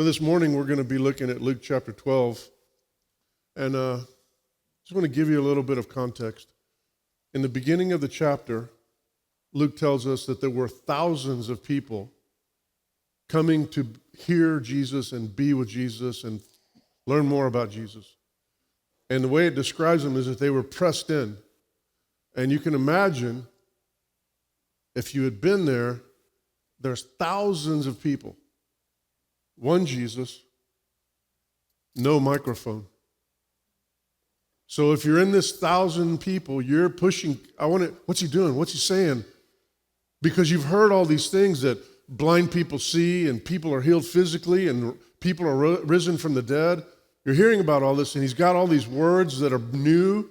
So this morning we're going to be looking at Luke chapter 12, and just want to give you a little bit of context. In the beginning of the chapter, Luke tells us that there were thousands of people coming to hear Jesus and be with Jesus and learn more about Jesus. And the way it describes them is that they were pressed in. And you can imagine, if you had been there, there's thousands of people. One Jesus, no microphone. So if you're in this 1,000 people, you're pushing, what's he doing? What's he saying? Because you've heard all these things that blind people see and people are healed physically and people are risen from the dead. You're hearing about all this, and he's got all these words that are new,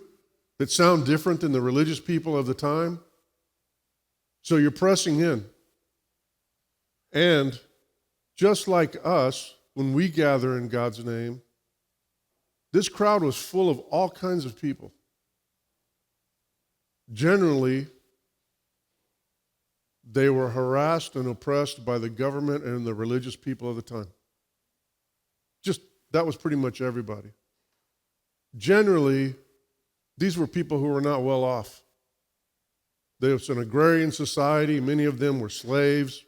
that sound different than the religious people of the time. So you're pressing in. And just like us, when we gather in God's name, this crowd was full of all kinds of people. Generally, they were harassed and oppressed by the government and the religious people of the time. That was pretty much everybody. Generally, these were people who were not well off. There was an agrarian society. Many of them were slaves.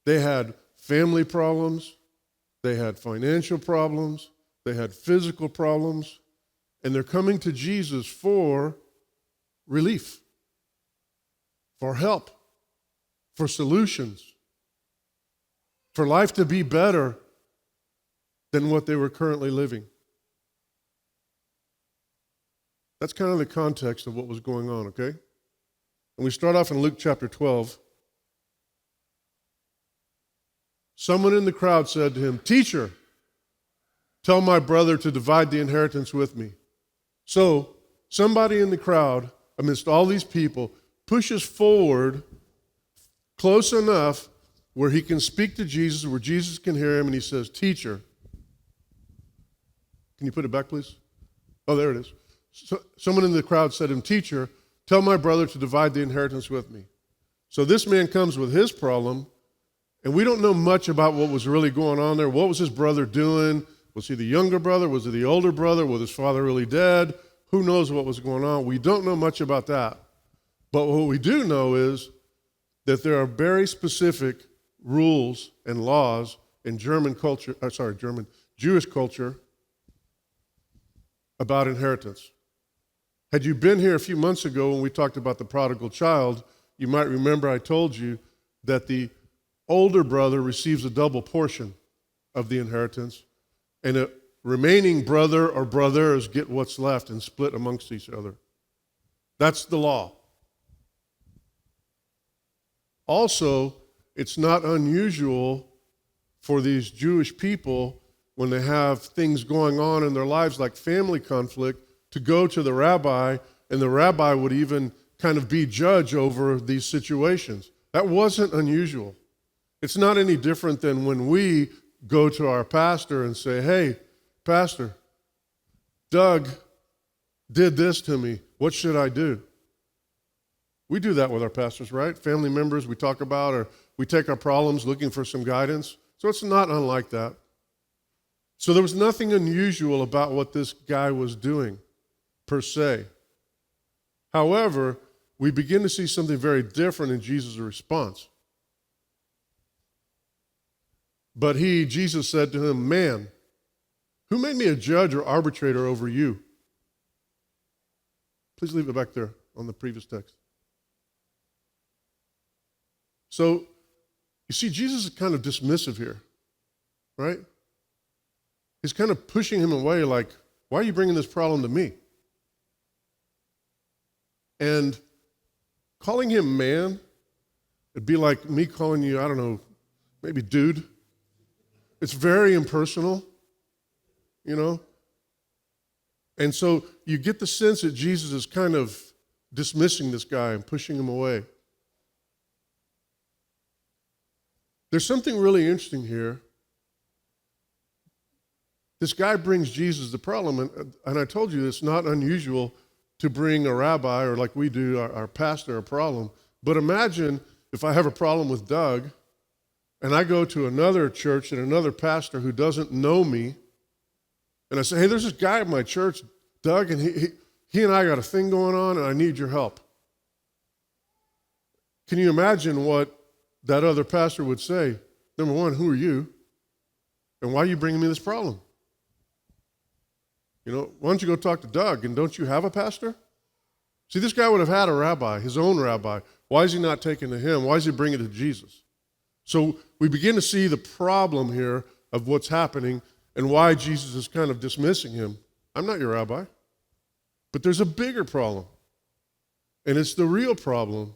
They had family problems. They had financial problems. They had physical problems. And they're coming to Jesus for relief, for help, for solutions, for life to be better than what they were currently living. That's kind of the context of what was going on, okay? And we start off in Luke chapter 12. Someone in the crowd said to him, "Teacher, tell my brother to divide the inheritance with me." So somebody in the crowd, amidst all these people, pushes forward close enough where he can speak to Jesus, where Jesus can hear him, and he says, "Teacher." Can you put it back, please? Oh, there it is. So, someone in the crowd said to him, "Teacher, tell my brother to divide the inheritance with me." So this man comes with his problem, and we don't know much about what was really going on there. What was his brother doing? Was he the younger brother? Was he the older brother? Was his father really dead? Who knows what was going on? We don't know much about that. But what we do know is that there are very specific rules and laws in Jewish culture about inheritance. Had you been here a few months ago when we talked about the prodigal child, you might remember I told you that the older brother receives a double portion of the inheritance, and the remaining brother or brothers get what's left and split amongst each other. That's the law. Also, it's not unusual for these Jewish people, when they have things going on in their lives like family conflict, to go to the rabbi, and the rabbi would even kind of be judge over these situations. That wasn't unusual. It's not any different than when we go to our pastor and say, "Hey, pastor, Doug did this to me. What should I do?" We do that with our pastors, right? Family members we talk about, or we take our problems looking for some guidance. So it's not unlike that. So there was nothing unusual about what this guy was doing, per se. However, we begin to see something very different in Jesus' response. But Jesus said to him, "Man, who made me a judge or arbitrator over you?" Please leave it back there on the previous text. So, you see, Jesus is kind of dismissive here, right? He's kind of pushing him away like, "Why are you bringing this problem to me?" And calling him man, it'd be like me calling you, I don't know, maybe dude. It's very impersonal, you know? And so you get the sense that Jesus is kind of dismissing this guy and pushing him away. There's something really interesting here. This guy brings Jesus the problem, and I told you it's not unusual to bring a rabbi, or like we do, our pastor, a problem. But imagine if I have a problem with Doug, and I go to another church and another pastor who doesn't know me, and I say, hey, there's this guy at my church, Doug, and he and I got a thing going on, and I need your help. Can you imagine what that other pastor would say? Number one, who are you? And why are you bringing me this problem? You know, why don't you go talk to Doug? And don't you have a pastor? See, this guy would have had a rabbi, his own rabbi. Why is he not taking to him? Why is he bringing it to Jesus? So we begin to see the problem here of what's happening and why Jesus is kind of dismissing him. I'm not your rabbi. But there's a bigger problem. And it's the real problem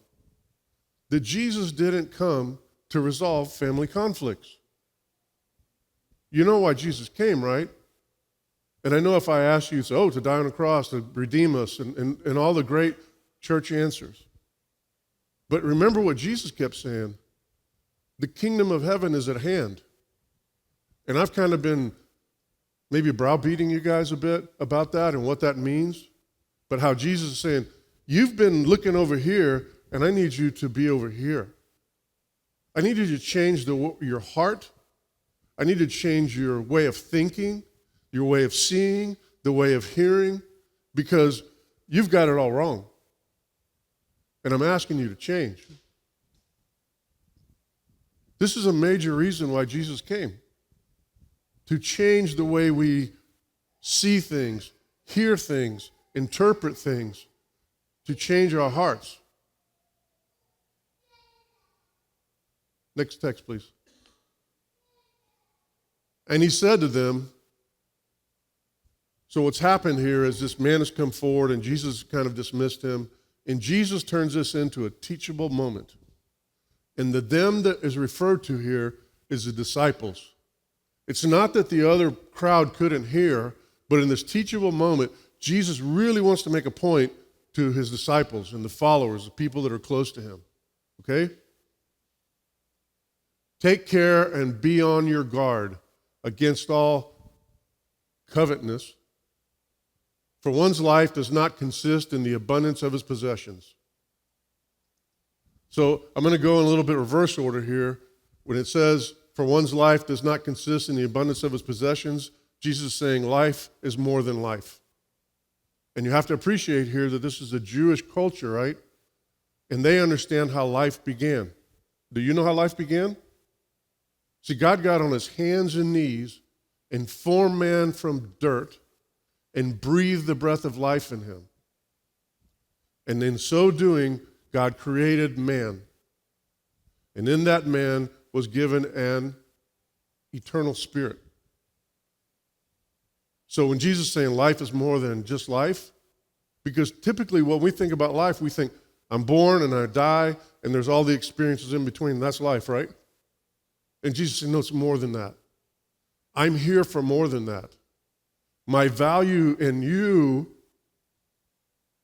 that Jesus didn't come to resolve family conflicts. You know why Jesus came, right? And I know if I ask you, to die on a cross, to redeem us, and all the great church answers. But remember what Jesus kept saying. The kingdom of heaven is at hand. And I've kind of been maybe browbeating you guys a bit about that and what that means. But how Jesus is saying, you've been looking over here, and I need you to be over here. I need you to change your heart. I need to change your way of thinking, your way of seeing, the way of hearing, because you've got it all wrong. And I'm asking you to change. This is a major reason why Jesus came. To change the way we see things, hear things, interpret things, to change our hearts. Next text, please. And he said to them, so what's happened here is this man has come forward and Jesus kind of dismissed him. And Jesus turns this into a teachable moment. And the them that is referred to here is the disciples. It's not that the other crowd couldn't hear, but in this teachable moment, Jesus really wants to make a point to his disciples and the followers, the people that are close to him. Okay? Take care and be on your guard against all covetousness, for one's life does not consist in the abundance of his possessions. So I'm going to go in a little bit reverse order here. When it says, for one's life does not consist in the abundance of his possessions, Jesus is saying life is more than life. And you have to appreciate here that this is a Jewish culture, right? And they understand how life began. Do you know how life began? See, God got on his hands and knees and formed man from dirt and breathed the breath of life in him. And in so doing, God created man. And in that man was given an eternal spirit. So when Jesus is saying life is more than just life, because typically when we think about life, we think, I'm born and I die, and there's all the experiences in between. That's life, right? And Jesus said, no, it's more than that. I'm here for more than that. My value in you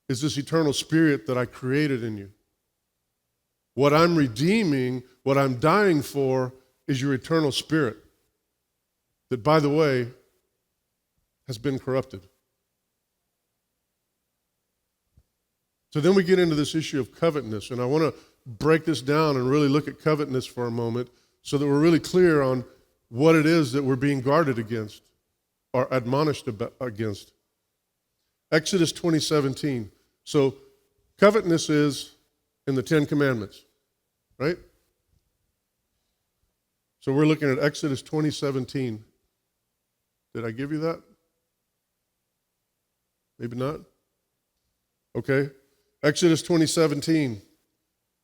is this eternal spirit that I created in you. What I'm redeeming, what I'm dying for, is your eternal spirit that, by the way, has been corrupted. So then we get into this issue of covetousness, and I want to break this down and really look at covetousness for a moment so that we're really clear on what it is that we're being guarded against or admonished against. Exodus 20:17. So covetousness is in the Ten Commandments, right? So we're looking at Exodus 20:17. Did I give you that? Maybe not? Okay. Exodus 20:17.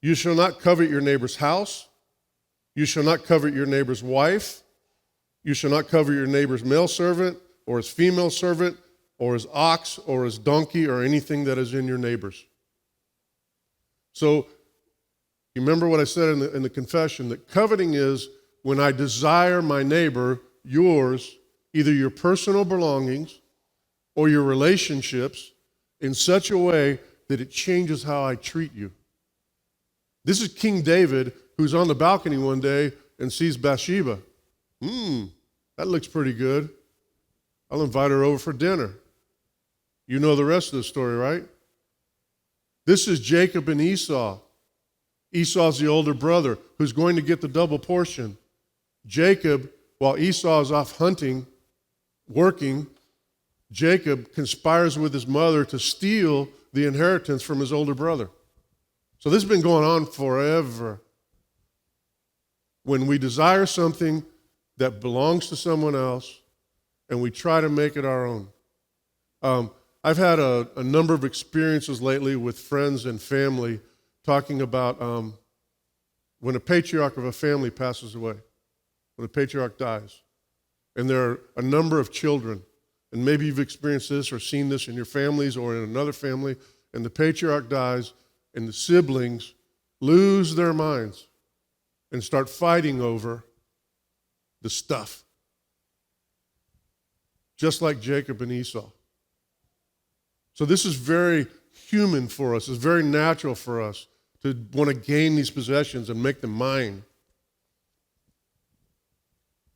You shall not covet your neighbor's house. You shall not covet your neighbor's wife. You shall not covet your neighbor's male servant or his female servant or his ox or his donkey or anything that is in your neighbor's. So you remember what I said in the confession, that coveting is when I desire my neighbor, yours, either your personal belongings or your relationships in such a way that it changes how I treat you. This is King David, who's on the balcony one day and sees Bathsheba. That looks pretty good. I'll invite her over for dinner. You know the rest of the story, right? This is Jacob and Esau. Esau's the older brother who's going to get the double portion. Jacob, while Esau is off hunting, working, Jacob conspires with his mother to steal the inheritance from his older brother. So this has been going on forever. When we desire something that belongs to someone else and we try to make it our own. I've had a number of experiences lately with friends and family talking about when a patriarch of a family passes away, when a patriarch dies, and there are a number of children, and maybe you've experienced this or seen this in your families or in another family, and the patriarch dies, and the siblings lose their minds and start fighting over the stuff. Just like Jacob and Esau. So this is very human for us. It's very natural for us to want to gain these possessions and make them mine.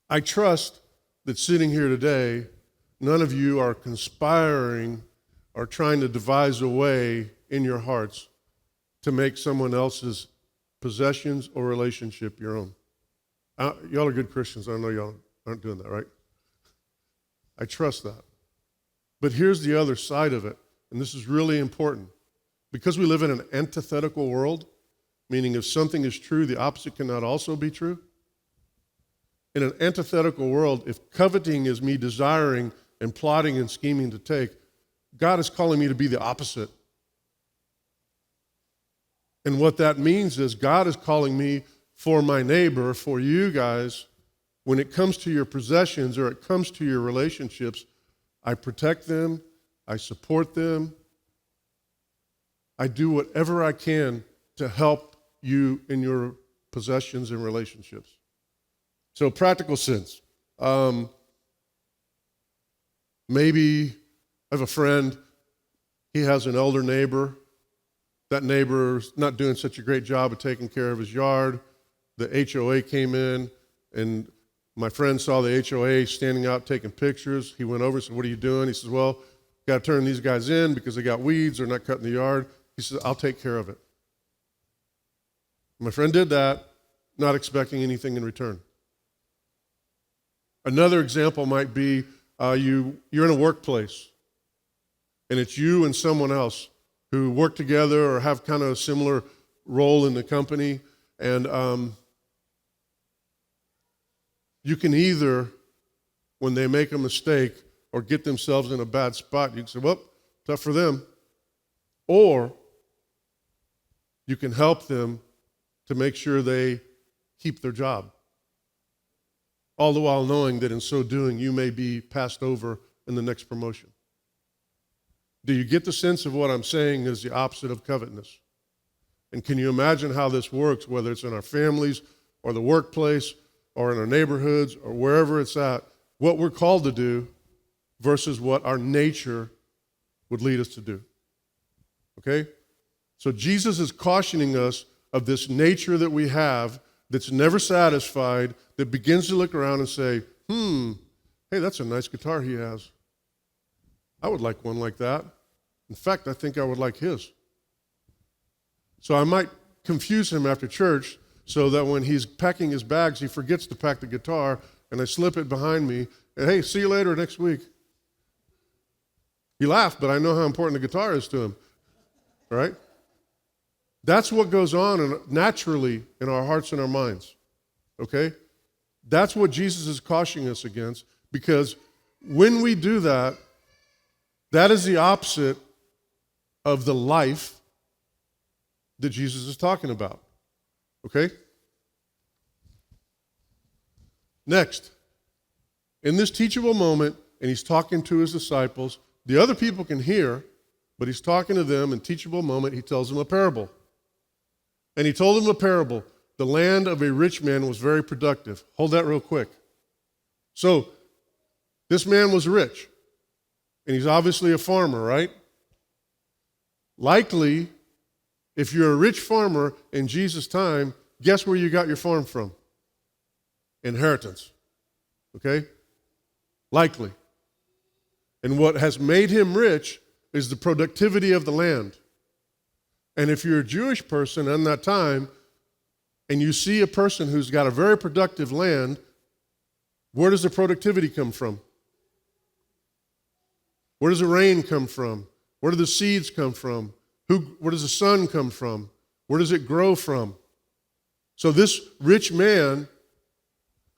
I trust that sitting here today, none of you are conspiring or trying to devise a way in your hearts to make someone else's possessions or relationship your own. Y'all are good Christians. I know y'all aren't doing that, right? I trust that. But here's the other side of it, and this is really important. Because we live in an antithetical world, meaning if something is true, the opposite cannot also be true. In an antithetical world, if coveting is me desiring and plotting and scheming to take, God is calling me to be the opposite. And what that means is God is calling me for my neighbor, for you guys, when it comes to your possessions or it comes to your relationships, I protect them, I support them, I do whatever I can to help you in your possessions and relationships. So practical sense. Maybe I have a friend, he has an elder neighbor. That neighbor's not doing such a great job of taking care of his yard. The HOA came in, and my friend saw the HOA standing out taking pictures. He went over and said, "What are you doing?" He says, "Well, got to turn these guys in because they got weeds. They're not cutting the yard." He says, "I'll take care of it." My friend did that, not expecting anything in return. Another example might be you're in a workplace, and it's you and someone else who work together or have kind of a similar role in the company, and you can either, when they make a mistake or get themselves in a bad spot, you can say, "Well, tough for them," or you can help them to make sure they keep their job, all the while knowing that in so doing, you may be passed over in the next promotion. Do you get the sense of what I'm saying is the opposite of covetousness? And can you imagine how this works, whether it's in our families or the workplace or in our neighborhoods or wherever it's at, what we're called to do versus what our nature would lead us to do? Okay? So Jesus is cautioning us of this nature that we have that's never satisfied, that begins to look around and say, hey, that's a nice guitar he has. I would like one like that. In fact, I think I would like his. So I might confuse him after church so that when he's packing his bags, he forgets to pack the guitar, and I slip it behind me, and hey, see you later next week. He laughed, but I know how important the guitar is to him, right? That's what goes on naturally in our hearts and our minds, okay? That's what Jesus is cautioning us against, because when we do that, that is the opposite of the life that Jesus is talking about, okay? Next, in this teachable moment, and he's talking to his disciples, the other people can hear, but he's talking to them in teachable moment, he tells them a parable. And he told them a parable. The land of a rich man was very productive. Hold that real quick. So, this man was rich, and he's obviously a farmer, right? Likely, if you're a rich farmer in Jesus' time, guess where you got your farm from? Inheritance, okay? Likely. And what has made him rich is the productivity of the land. And if you're a Jewish person in that time, and you see a person who's got a very productive land, Where does the productivity come from? Where does the rain come from? Where do the seeds come from? Where does the sun come from? Where does it grow from? So this rich man,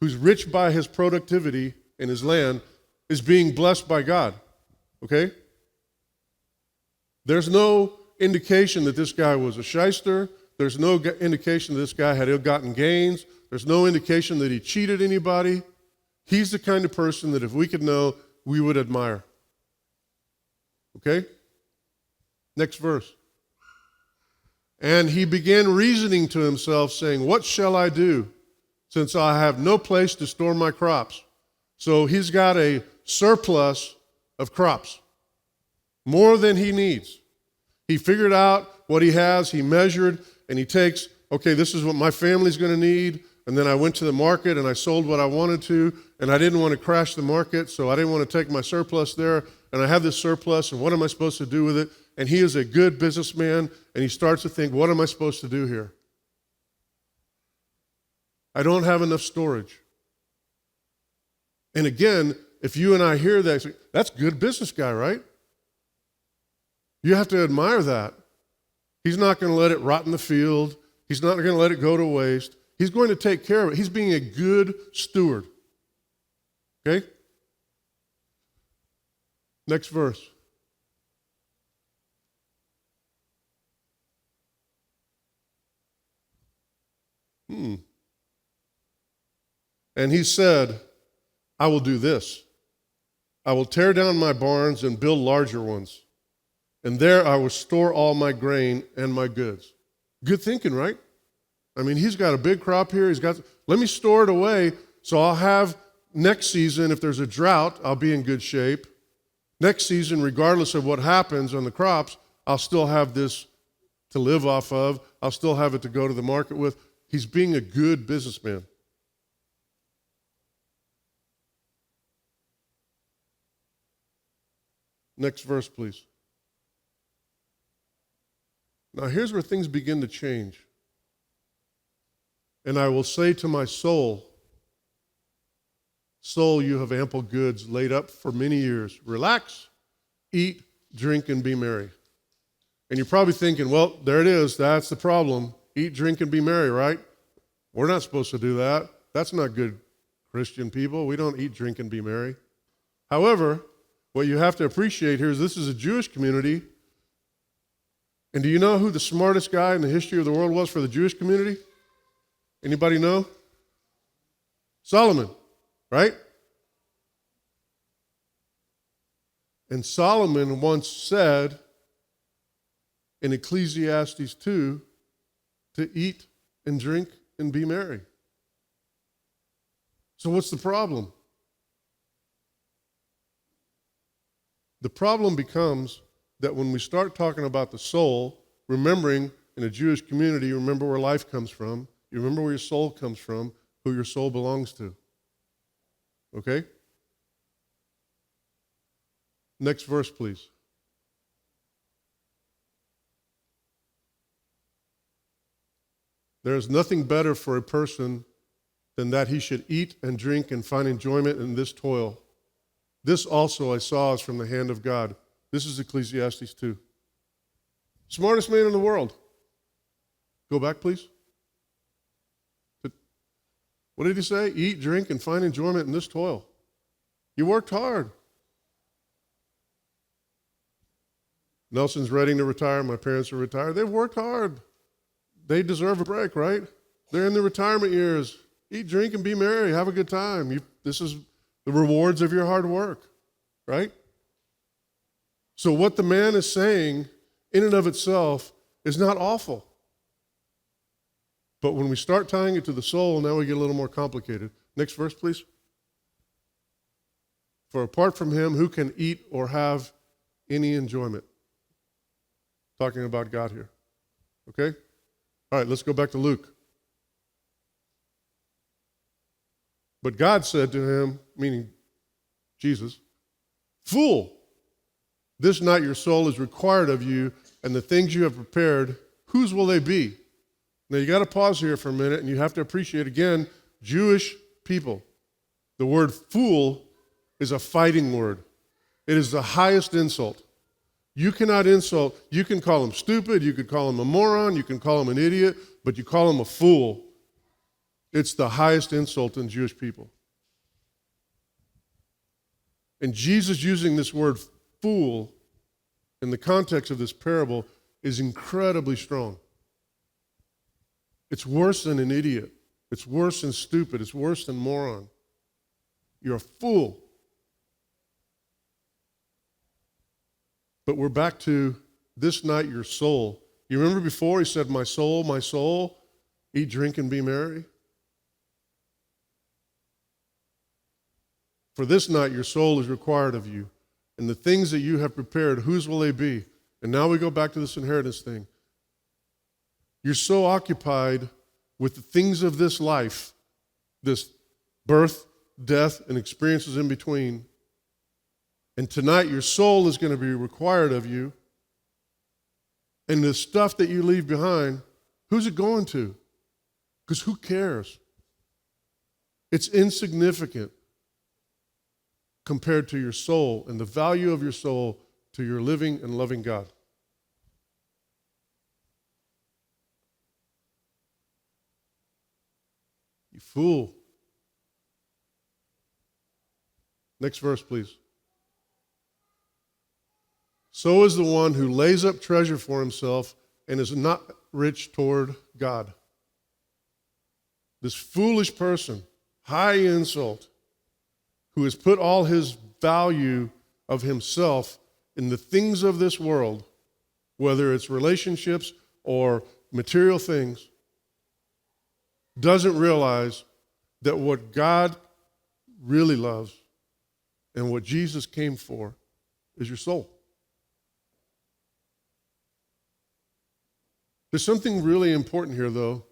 who's rich by his productivity in his land, is being blessed by God. Okay? There's no indication that this guy was a shyster. There's no indication that this guy had ill-gotten gains. There's no indication that he cheated anybody. He's the kind of person that if we could know, we would admire. Okay? Next verse. And he began reasoning to himself, saying, what shall I do, since I have no place to store my crops? So he's got a surplus of crops, more than he needs. He figured out what he has, he measured, and he takes, okay, this is what my family's going to need, and then I went to the market and I sold what I wanted to, and I didn't want to crash the market, so I didn't want to take my surplus there, and I have this surplus, and what am I supposed to do with it? And he is a good businessman, and he starts to think, what am I supposed to do here? I don't have enough storage. And again, if you and I hear that, that's a good business guy, right? You have to admire that. He's not going to let it rot in the field. He's not going to let it go to waste. He's going to take care of it. He's being a good steward. Okay? Next verse. And he said, I will do this. I will tear down my barns and build larger ones. And there I will store all my grain and my goods. Good thinking, right? I mean, he's got a big crop here. Let me store it away so I'll have next season, if there's a drought, I'll be in good shape. Next season, regardless of what happens on the crops, I'll still have this to live off of. I'll still have it to go to the market with. He's being a good businessman. Next verse, please. Now here's where things begin to change. And I will say to my soul, soul, you have ample goods laid up for many years. Relax, eat, drink, and be merry. And you're probably thinking, well, there it is. That's the problem. Eat, drink, and be merry, right? We're not supposed to do that. That's not good Christian people. We don't eat, drink, and be merry. However, what you have to appreciate here is this is a Jewish community. And do you know who the smartest guy in the history of the world was for the Jewish community? Anybody know? Solomon, right? And Solomon once said in Ecclesiastes 2 to eat and drink and be merry. So what's the problem? The problem becomes that when we start talking about the soul, remembering in a Jewish community, you remember where life comes from, you remember where your soul comes from, who your soul belongs to. Okay? Next verse, please. There is nothing better for a person than that he should eat and drink and find enjoyment in this toil. This also I saw is from the hand of God. This is Ecclesiastes 2. Smartest man in the world. Go back, please. What did he say? Eat, drink, and find enjoyment in this toil. You worked hard. Nelson's ready to retire. My parents are retired. They've worked hard. They deserve a break, right? They're in the retirement years. Eat, drink, and be merry. Have a good time. This is the rewards of your hard work, right? So what the man is saying in and of itself is not awful. But when we start tying it to the soul, now we get a little more complicated. Next verse, please. For apart from him, who can eat or have any enjoyment? Talking about God here. Okay? All right, let's go back to Luke. But God said to him, meaning Jesus, fool, this night your soul is required of you, and the things you have prepared, whose will they be? Now you got to pause here for a minute, and you have to appreciate, again, Jewish people. The word fool is a fighting word. It is the highest insult. You cannot insult. You can call him stupid. You could call him a moron. You can call him an idiot. But you call him a fool. It's the highest insult in Jewish people. And Jesus using this word fool in the context of this parable is incredibly strong. It's worse than an idiot. It's worse than stupid. It's worse than moron. You're a fool. But we're back to this night, your soul. You remember before he said, my soul, eat, drink, and be merry? For this night, your soul is required of you. And the things that you have prepared, whose will they be? And now we go back to this inheritance thing. You're so occupied with the things of this life, this birth, death, and experiences in between. And tonight, your soul is going to be required of you. And the stuff that you leave behind, who's it going to? Because who cares? It's insignificant compared to your soul and the value of your soul to your living and loving God. You fool. Next verse, please. So is the one who lays up treasure for himself and is not rich toward God. This foolish person, high insult, who has put all his value of himself in the things of this world, whether it's relationships or material things, doesn't realize that what God really loves and what Jesus came for is your soul. There's something really important here, though.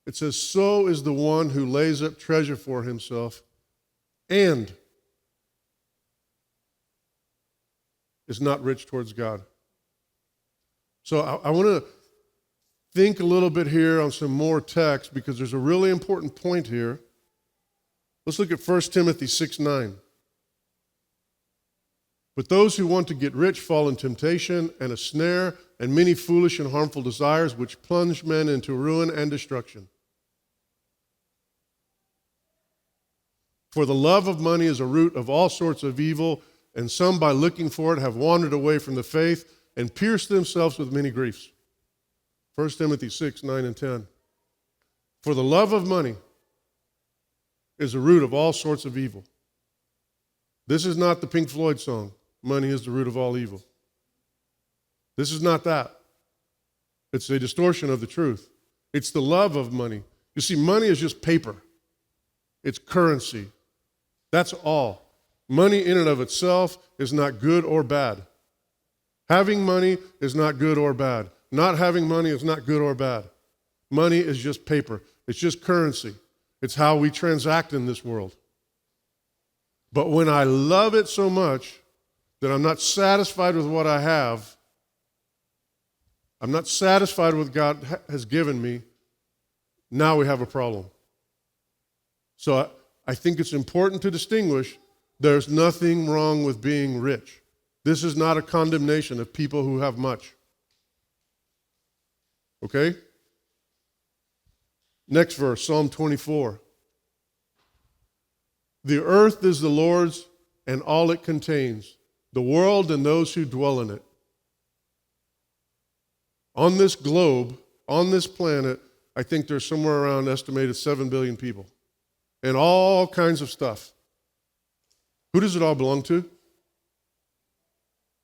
It says, so is the one who lays up treasure for himself and is not rich towards God. So I want to think a little bit here on some more text because there's a really important point here. Let's look at 1 Timothy 6:9. But those who want to get rich fall in temptation and a snare and many foolish and harmful desires which plunge men into ruin and destruction. For the love of money is a root of all sorts of evil, and some by looking for it have wandered away from the faith and pierced themselves with many griefs. 1 Timothy 6:9 and 10. For the love of money is a root of all sorts of evil. This is not the Pink Floyd song, money is the root of all evil. This is not that. It's a distortion of the truth. It's the love of money. You see, money is just paper. It's currency. That's all. Money in and of itself is not good or bad. Having money is not good or bad. Not having money is not good or bad. Money is just paper. It's just currency. It's how we transact in this world. But when I love it so much that I'm not satisfied with what I have, I'm not satisfied with what God has given me, now we have a problem. So I think it's important to distinguish there's nothing wrong with being rich. This is not a condemnation of people who have much. Okay? Next verse, Psalm 24. The earth is the Lord's and all it contains, the world and those who dwell in it. On this globe, on this planet, I think there's somewhere around estimated 7 billion people and all kinds of stuff. Who does it all belong to?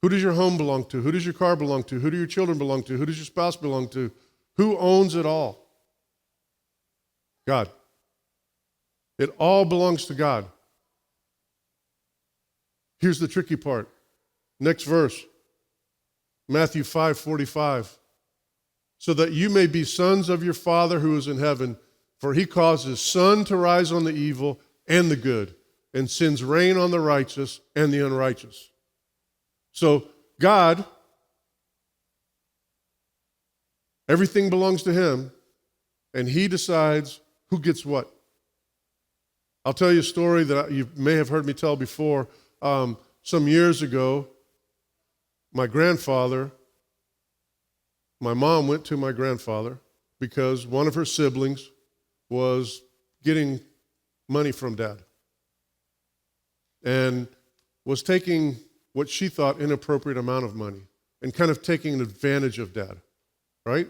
Who does your home belong to? Who does your car belong to? Who do your children belong to? Who does your spouse belong to? Who owns it all? God. It all belongs to God. Here's the tricky part. Next verse. Matthew 5:45. So that you may be sons of your Father who is in heaven, for he causes sun to rise on the evil and the good, and sends rain on the righteous and the unrighteous. So God, everything belongs to him, and he decides who gets what. I'll tell you a story that you may have heard me tell before. Some years ago, my mom went to my grandfather because one of her siblings was getting money from Dad and was taking what she thought inappropriate amount of money and kind of taking advantage of Dad, right?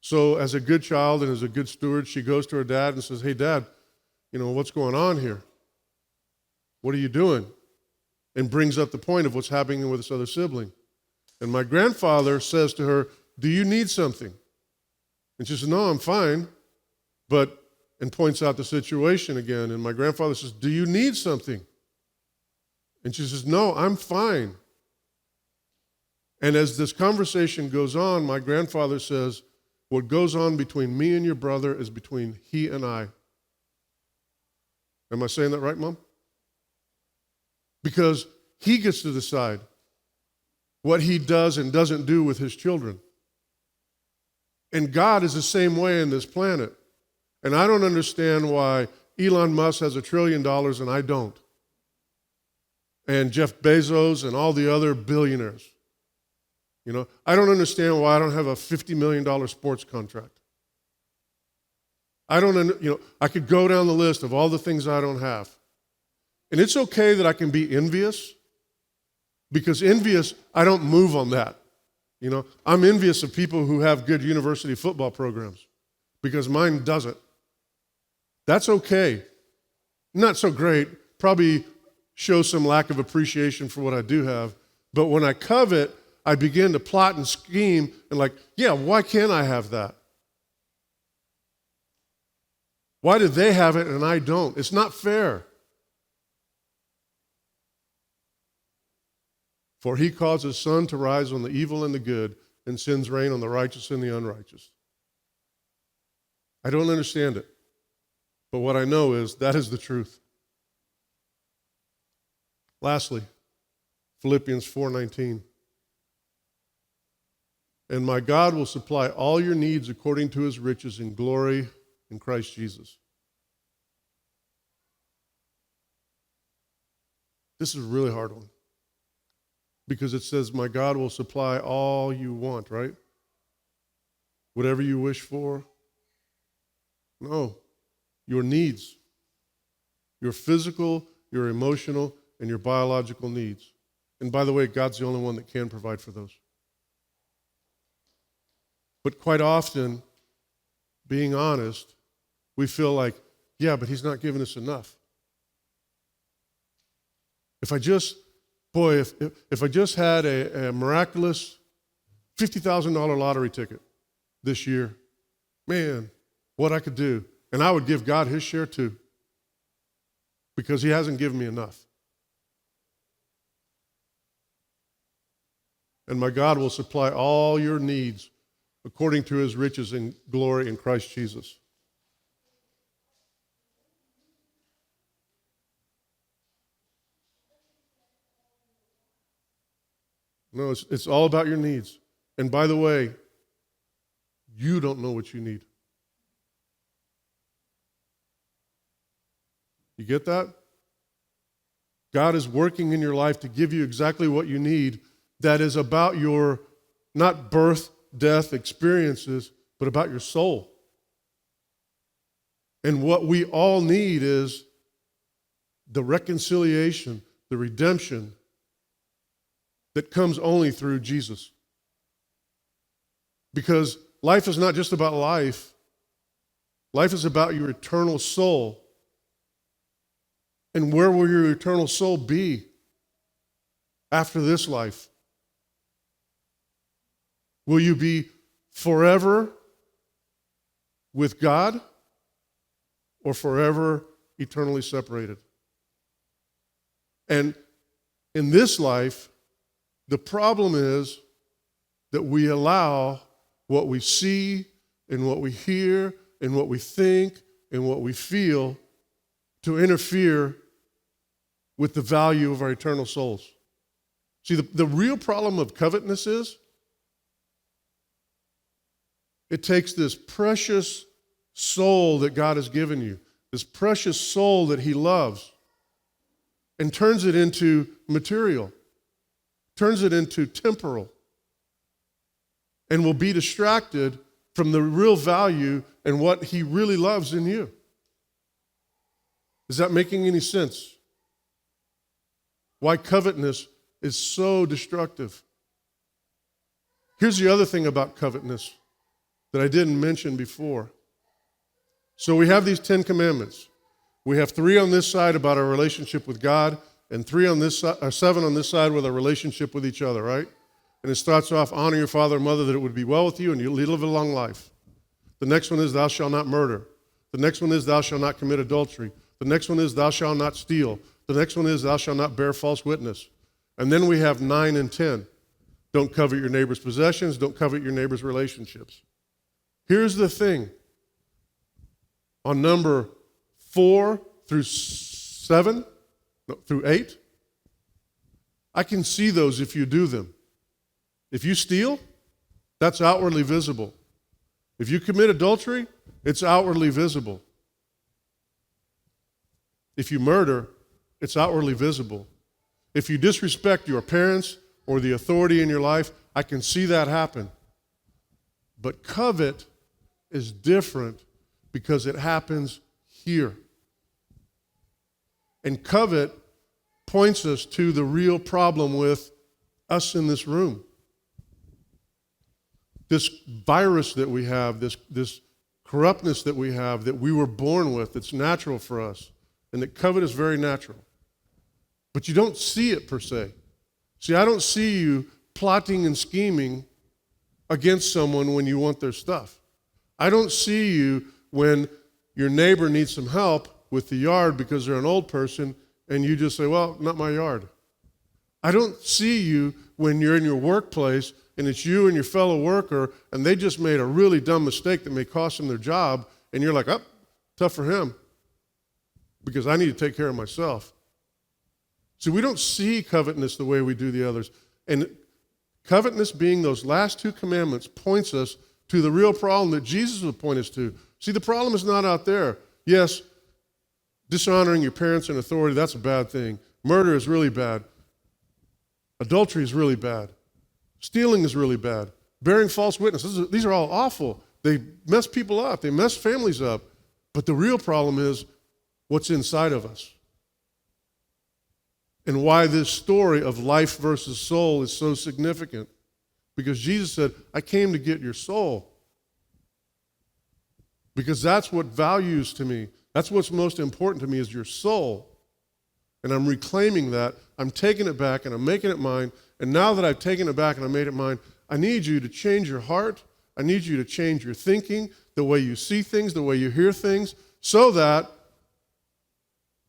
So as a good child and as a good steward, she goes to her dad and says, "Hey, Dad, what's going on here? What are you doing?" And brings up the point of what's happening with this other sibling. And my grandfather says to her, "Do you need something?" And she says, "No, I'm fine." And points out the situation again. And my grandfather says, "Do you need something?" And she says, "No, I'm fine." And as this conversation goes on, my grandfather says, "What goes on between me and your brother is between he and I." Am I saying that right, Mom? Because he gets to decide what he does and doesn't do with his children. And God is the same way in this planet. And I don't understand why Elon Musk has $1 trillion and I don't. And Jeff Bezos and all the other billionaires. I don't understand why I don't have a $50 million sports contract. I could go down the list of all the things I don't have. And it's okay that I can be envious, because envious, I don't move on that. I'm envious of people who have good university football programs because mine doesn't. That's okay. Not so great. Probably shows some lack of appreciation for what I do have. But when I covet, I begin to plot and scheme and why can't I have that? Why do they have it and I don't? It's not fair. For he causes sun to rise on the evil and the good, and sends rain on the righteous and the unrighteous. I don't understand it. But what I know is that is the truth. Lastly, Philippians 4:19. And my God will supply all your needs according to his riches in glory in Christ Jesus. This is a really hard one. Because it says, my God will supply all you want, right? Whatever you wish for. No, your needs. Your physical, your emotional, and your biological needs. And by the way, God's the only one that can provide for those. But quite often, being honest, we feel like, but he's not giving us enough. If I just had a miraculous $50,000 lottery ticket this year, man, what I could do. And I would give God his share too, because he hasn't given me enough. And my God will supply all your needs according to his riches and glory in Christ Jesus. No, it's all about your needs. And by the way, you don't know what you need. You get that? God is working in your life to give you exactly what you need that is about your, not birth, death experiences, but about your soul. And what we all need is the reconciliation, the redemption that comes only through Jesus. Because life is not just about life. Life is about your eternal soul. And where will your eternal soul be after this life? Will you be forever with God or forever eternally separated? And in this life, the problem is that we allow what we see and what we hear and what we think and what we feel to interfere with the value of our eternal souls. See, the real problem of covetousness is it takes this precious soul that God has given you, this precious soul that he loves, and turns it into material, turns it into temporal, and will be distracted from the real value and what he really loves in you. Is that making any sense? Why covetousness is so destructive. Here's the other thing about covetousness that I didn't mention before. So we have these 10 commandments. We have 3 on this side about our relationship with God, and 3 on this side, or 7 on this side with our relationship with each other, right? And it starts off, honor your father and mother that it would be well with you and you live a long life. The next one is, thou shalt not murder. The next one is, thou shalt not commit adultery. The next one is, thou shalt not steal. The next one is, thou shalt not bear false witness. And then we have 9 and 10. Don't covet your neighbor's possessions. Don't covet your neighbor's relationships. Here's the thing. On number 4 through 8, I can see those if you do them. If you steal, that's outwardly visible. If you commit adultery, it's outwardly visible. If you murder, it's outwardly visible. If you disrespect your parents or the authority in your life, I can see that happen. But covet is different because it happens here. And covet points us to the real problem with us in this room. This virus that we have, this corruptness that we have, that we were born with, that's natural for us, and that covet is very natural. But you don't see it per se. See, I don't see you plotting and scheming against someone when you want their stuff. I don't see you when your neighbor needs some help with the yard because they're an old person, and you just say, well, not my yard. I don't see you when you're in your workplace and it's you and your fellow worker, and they just made a really dumb mistake that may cost them their job, and you're like, oh, tough for him, because I need to take care of myself. See, we don't see covetousness the way we do the others. And covetousness, being those last 2 commandments, points us to the real problem that Jesus would point us to. See, the problem is not out there. Yes, dishonoring your parents and authority, that's a bad thing. Murder is really bad. Adultery is really bad. Stealing is really bad. Bearing false witness, these are all awful. They mess people up. They mess families up. But the real problem is what's inside of us. And why this story of life versus soul is so significant. Because Jesus said, I came to get your soul. Because that's what values to me. That's what's most important to me is your soul. And I'm reclaiming that. I'm taking it back and I'm making it mine. And now that I've taken it back and I made it mine, I need you to change your heart. I need you to change your thinking, the way you see things, the way you hear things, so that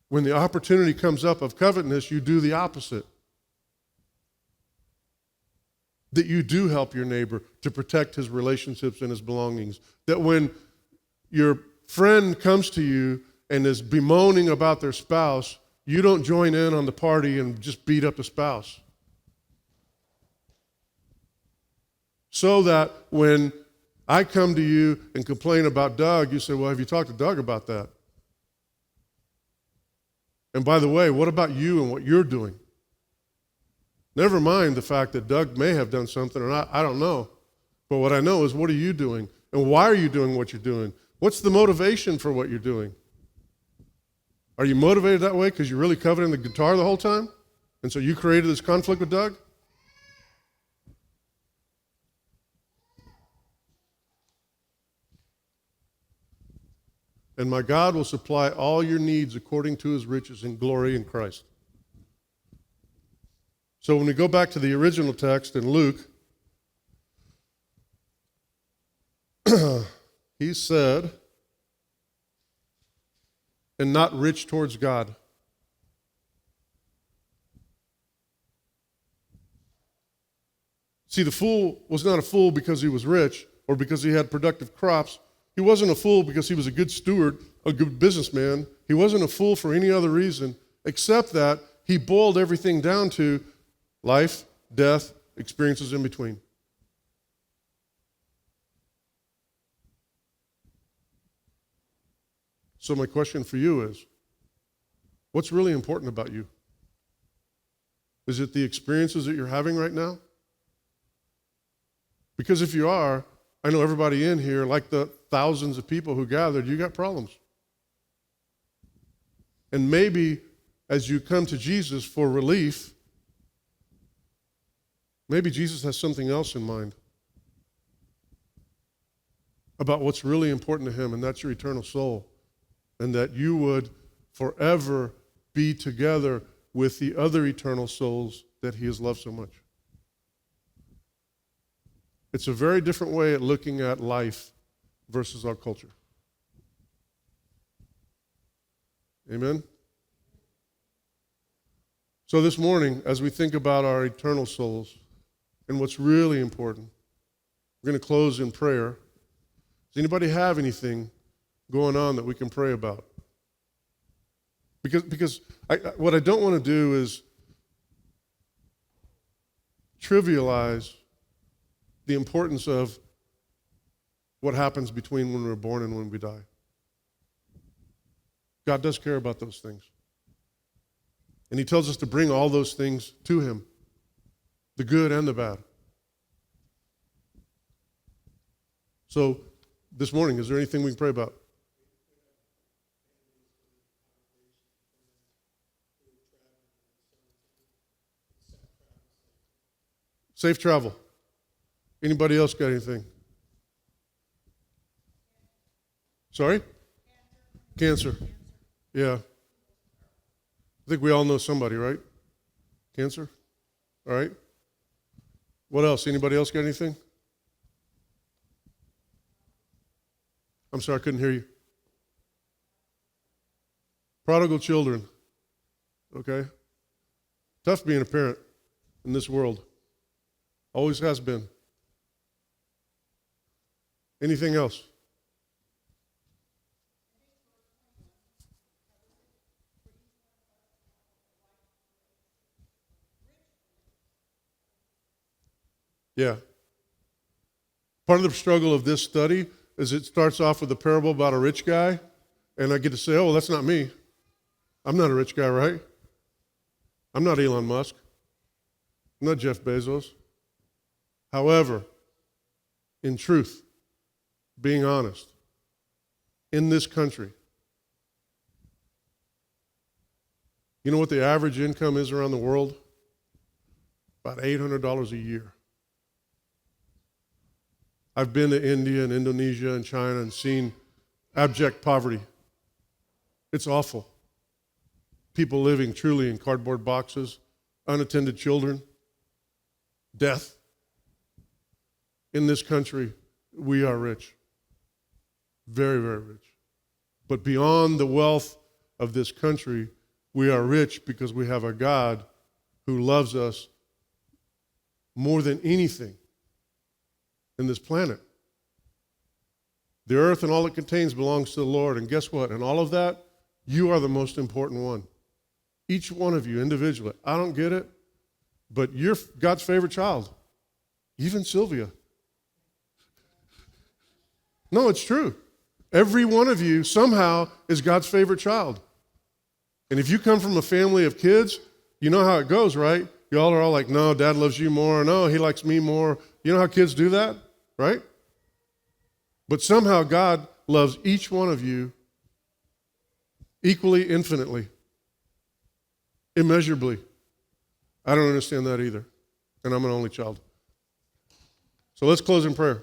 when the opportunity comes up of covetousness, you do the opposite. That you do help your neighbor to protect his relationships and his belongings. That when your friend comes to you and is bemoaning about their spouse, you don't join in on the party and just beat up the spouse. So that when I come to you and complain about Doug, you say, well, have you talked to Doug about that? And by the way, what about you and what you're doing? Never mind the fact that Doug may have done something or not, I don't know. But what I know is, what are you doing? And why are you doing what you're doing? What's the motivation for what you're doing? Are you motivated that way because you're really coveting the guitar the whole time? And so you created this conflict with Doug? And my God will supply all your needs according to his riches and glory in Christ. So when we go back to the original text in Luke, he said, and not rich towards God. See, the fool was not a fool because he was rich or because he had productive crops. He wasn't a fool because he was a good steward, a good businessman. He wasn't a fool for any other reason except that he boiled everything down to life, death, experiences in between. So my question for you is, what's really important about you? Is it the experiences that you're having right now? Because if you are, I know everybody in here, like the thousands of people who gathered, you got problems. And maybe as you come to Jesus for relief, maybe Jesus has something else in mind about what's really important to him, and that's your eternal soul, and that you would forever be together with the other eternal souls that he has loved so much. It's a very different way at looking at life versus our culture. Amen? So this morning, as we think about our eternal souls and what's really important, we're going to close in prayer. Does anybody have anything going on that we can pray about? Because what I don't want to do is trivialize the importance of what happens between when we're born and when we die. God does care about those things. And he tells us to bring all those things to him, the good and the bad. So this morning, is there anything we can pray about? Safe travel. Anybody else got anything? Sorry? Cancer. Yeah. I think we all know somebody, right? Cancer? All right. What else? Anybody else got anything? I'm sorry, I couldn't hear you. Prodigal children. Okay. Tough being a parent in this world. Always has been. Anything else? Yeah. Part of the struggle of this study is it starts off with a parable about a rich guy, and I get to say, oh, well, that's not me. I'm not a rich guy, right? I'm not Elon Musk. I'm not Jeff Bezos. However, in truth, being honest, in this country, you know what the average income is around the world? About $800 a year. I've been to India and Indonesia and China and seen abject poverty. It's awful. People living truly in cardboard boxes, unattended children, death. In this country, we are rich. Very, very rich. But beyond the wealth of this country, we are rich because we have a God who loves us more than anything in this planet. The earth and all it contains belongs to the Lord. And guess what? In all of that, you are the most important one. Each one of you individually. I don't get it, but you're God's favorite child. Even Sylvia. No, it's true. Every one of you somehow is God's favorite child. And if you come from a family of kids, you know how it goes, right? Y'all are all like, no, Dad loves you more. No, he likes me more. You know how kids do that, right? But somehow God loves each one of you equally, infinitely, immeasurably. I don't understand that either. And I'm an only child. So let's close in prayer.